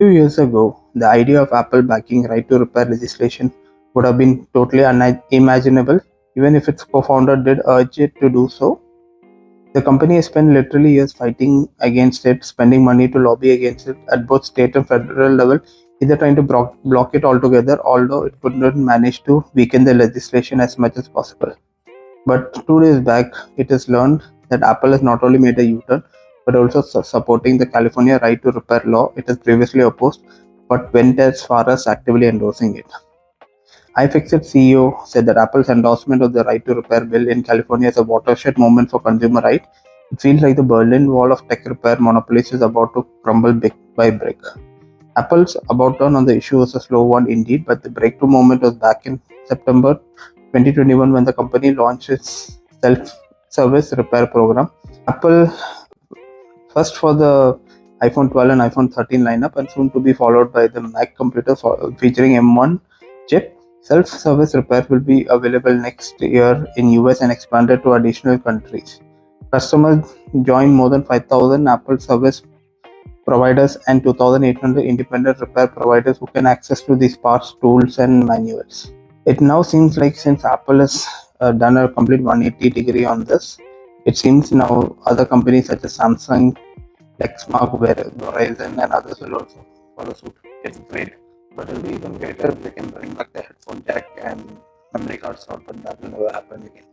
Few years ago, the idea of Apple backing right to repair legislation would have been totally unimaginable, even if its co-founder did urge it to do so. The company has spent literally years fighting against it, spending money to lobby against it at both state and federal level, either trying to block it altogether, although it could not manage to weaken the legislation as much as possible. But 2 days back, it has learned that Apple has not only made a U-turn, but also supporting the California right to repair law it has previously opposed, but went as far as actively endorsing it. iFixit CEO said that Apple's endorsement of the right to repair bill in California is a watershed moment for consumer rights. It feels like the Berlin Wall of tech repair monopolies is about to crumble brick by brick. Apple's about turn on the issue was a slow one indeed, but the breakthrough moment was back in September 2021 when the company launched its self-service repair program. Apple first for the iPhone 12 and iPhone 13 lineup, and soon to be followed by the Mac computer featuring M1 chip. Self-service repair will be available next year in US and expanded to additional countries. Customers join more than 5,000 Apple service providers and 2,800 independent repair providers who can access to these parts, tools, and manuals. It now seems like since Apple has done a complete 180-degree on this, it seems now other companies such as Samsung, Lexmark, Verizon, and others will also follow suit. It's great, but it'll be even greater if they can bring back the headphone jack and memory card slot, but that will never happen again.